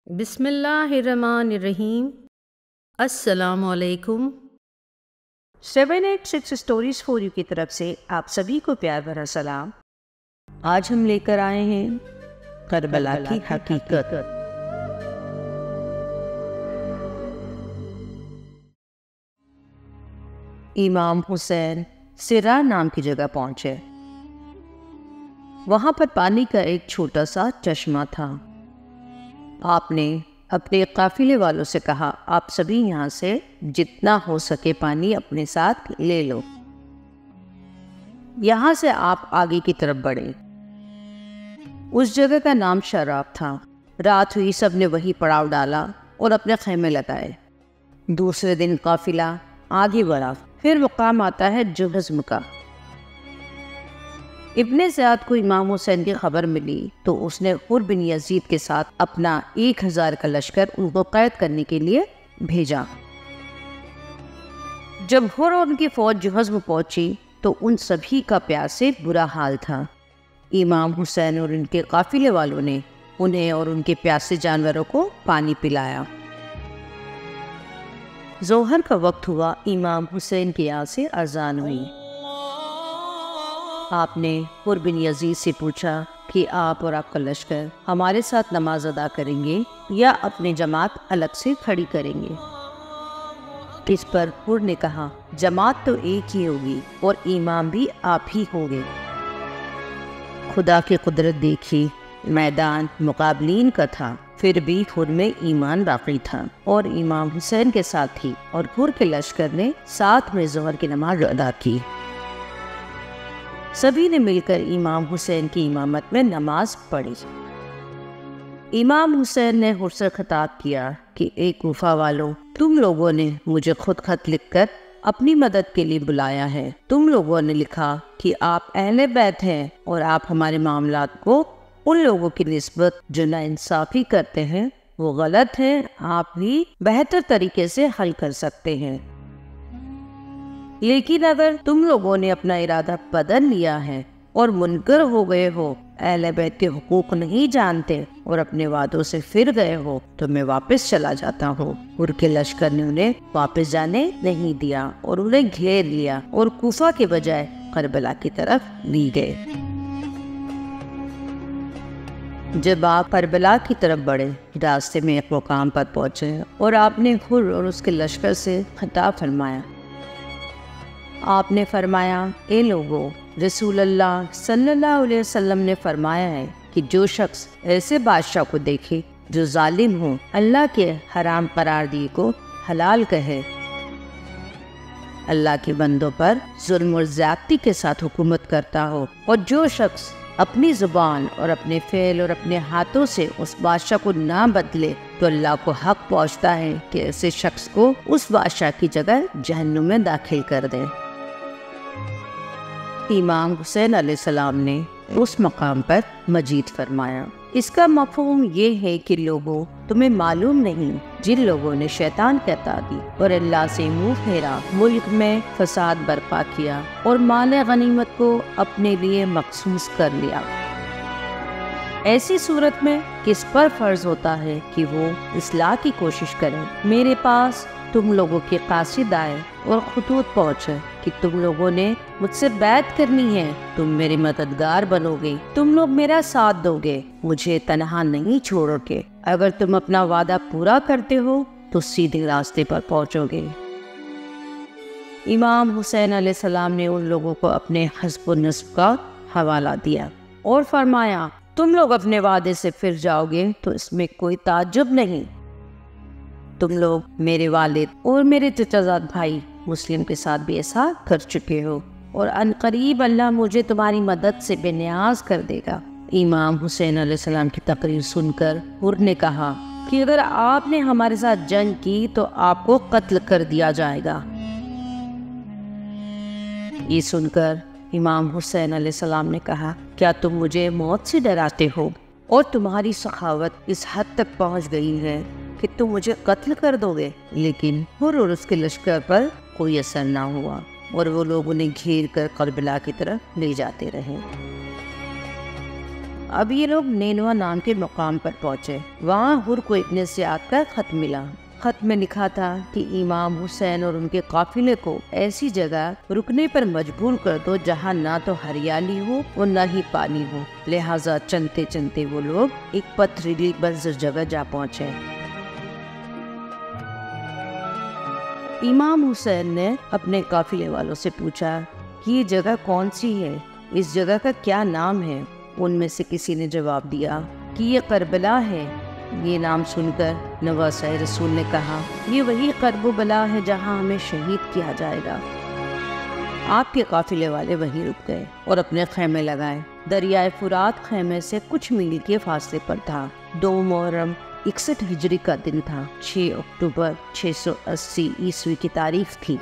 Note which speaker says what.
Speaker 1: बिस्मिल्लाहिर्रहमानिर्रहीम। अस्सलामु अलैकुम।
Speaker 2: 786 स्टोरीज फॉर यू की तरफ से आप सभी को प्यार भरा सलाम। आज हम लेकर आए हैं करबला की हकीकत। इमाम हुसैन सिरा नाम की जगह पहुंचे। वहां पर पानी का एक छोटा सा चश्मा था। आपने अपने काफिले वालों से कहा, आप सभी यहाँ से जितना हो सके पानी अपने साथ ले लो। यहाँ से आप आगे की तरफ बढ़े। उस जगह का नाम शराब था। रात हुई, सब ने वही पड़ाव डाला और अपने खेमे लगाए। दूसरे दिन काफिला आगे बढ़ा। फिर मुकाम आता है जुहज़्म का। इब्ने ज़ियाद को इमाम हुसैन की खबर मिली तो उसने हुर बिन यजीद के साथ अपना 1000 का लश्कर उनको कैद करने के लिए भेजा। जब हुर और उनकी फौज जुहज़्म पहुंची तो उन सभी का प्यास से बुरा हाल था। इमाम हुसैन और उनके काफिले वालों ने उन्हें और उनके प्यासे जानवरों को पानी पिलाया। ज़ोहर का वक्त हुआ। इमाम हुसैन की यहाँ से अजान हुई। आपने हुर बिन यजीद से पूछा कि आप और आपका लश्कर हमारे साथ नमाज अदा करेंगे या अपने जमात अलग से खड़ी करेंगे। इस पर हुर ने कहा, जमात तो एक ही होगी और इमाम भी आप ही होंगे। खुदा की कुदरत देखी। मैदान मुकाबलीन का था, फिर भी हुर में ईमान बाकी था और इमाम हुसैन के साथ ही और हुर के लश्कर ने साथ में ज़ोहर की नमाज अदा की। सभी ने मिलकर इमाम हुसैन की इमामत में नमाज पढ़ी। इमाम हुसैन ने हुर से खिताब किया कि ए कूफा वालों, तुम लोगों ने मुझे खुद खत लिखकर अपनी मदद के लिए बुलाया है। तुम लोगों ने लिखा कि आप अहले बैत हैं और आप हमारे मामलात को उन लोगों की निस्बत जो नाइंसाफ़ी करते हैं वो गलत है, आप भी बेहतर तरीके से हल कर सकते हैं। लेकिन अगर तुम लोगों ने अपना इरादा बदल लिया है और मुनकर हो गए हो, अहले बैत के हुकूक नहीं जानते और अपने वादों से फिर गए हो, तो मैं वापस चला जाता हूँ। हुर के लश्कर ने उन्हें वापस जाने नहीं दिया और उन्हें घेर लिया और कूफा के बजाय करबला की तरफ ली गए। जब आप करबला की तरफ बढ़े, रास्ते में एक मुकाम पर पहुंचे और आपने हुर और उसके लश्कर से खिताब फरमाया। आपने फरमाया, ए लोगों, रसूल अल्लाह सल्लल्लाहु अलैहि वसल्लम ने फरमाया है कि जो शख्स ऐसे बादशाह को देखे जो जालिम हो, अल्लाह के हराम करार दिए को हलाल कहे, अल्लाह के बंदों पर जुल्म और ज्यादती के साथ हुकूमत करता हो, और जो शख्स अपनी जुबान और अपने फेल और अपने हाथों से उस बादशाह को ना बदले, तो अल्लाह को हक पहुँचता है कि ऐसे शख्स को उस बादशाह की जगह जहन्नुम में दाखिल कर दे। इमाम हुसैन अलैहिस्सलाम ने उस मकाम पर मजीद फरमाया, इसका मफहूम ये है कि लोगों, तुम्हें मालूम नहीं जिन लोगों ने शैतान की अताअत दी और अल्लाह से मुंह फेरा, मुल्क में फसाद बर्पा किया और माल गनीमत को अपने लिए मखसूस कर लिया, ऐसी सूरत में किस पर फर्ज होता है कि वो इस्लाह की कोशिश करें। मेरे पास तुम लोगों के कासिद आए और खुतूत पहुँचे कि तुम लोगों ने मुझसे बैत करनी है, तुम मेरे मददगार बनोगे, तुम लोग मेरा साथ दोगे, मुझे तनहा नहीं छोड़ोगे। अगर तुम अपना वादा पूरा करते हो तो सीधे रास्ते पर पहुँचोगे। इमाम हुसैन अलैहिस्सलाम ने उन लोगों को अपने हस्ब नस्ब का हवाला दिया और फरमाया, तुम लोग अपने वादे से फिर जाओगे तो इसमें कोई ताज्जुब नहीं। तुम लोग मेरे वालिद और मेरे चचाजाद भाई मुस्लिम के साथ भी ऐसा कर चुके हो और अनकरीब अल्लाह मुझे तुम्हारी मदद से बेनियाज कर देगा। इमाम हुसैन अलैहिस्सलाम की तकरीर सुनकर हुर ने कहा कि अगर आपने हमारे साथ जंग की तो आपको कत्ल कर दिया जाएगा। ये सुनकर इमाम हुसैन अलैहिस्सलाम ने कहा, क्या तुम मुझे मौत से डराते हो और तुम्हारी सखावत इस हद तक पहुंच गई है कि तुम मुझे कत्ल कर दोगे? लेकिन हुर और उसके लश्कर पर कोई असर ना हुआ और वो लोग उन्हें घेर कर करबला की तरफ ले जाते रहे। اب یہ لوگ نینوا نام کے مقام پر پہنچے۔ وہاں حر کو ابن زیاد کا خط ملا۔ خط میں لکھا تھا کہ امام حسین اور ان کے قافلے کو ایسی جگہ رکنے پر مجبور کر دو جہاں نہ تو ہریالی ہو اور نہ ہی پانی ہو۔ لہٰذا چلتے چلتے وہ لوگ ایک پتھریلی بنجر جگہ جا پہنچے۔ امام حسین نے اپنے قافلے والوں سے پوچھا کہ یہ جگہ کون سی ہے، اس جگہ کا کیا نام ہے؟ ان میں سے کسی نے جواب دیا کہ یہ کربلا ہے۔ یہ نام سن کر نواسہ رسول نے کہا، یہ وہی کرب و بلا ہے جہاں ہمیں شہید کیا جائے گا۔ آپ کے قافلے والے وہیں رک گئے اور اپنے خیمے لگائے۔ دریائے فرات خیمے سے کچھ میل کے فاصلے پر تھا۔ 2 محرم 61 ہجری کا دن تھا۔ 6 اکتوبر 680 عیسوی کی تاریخ تھی۔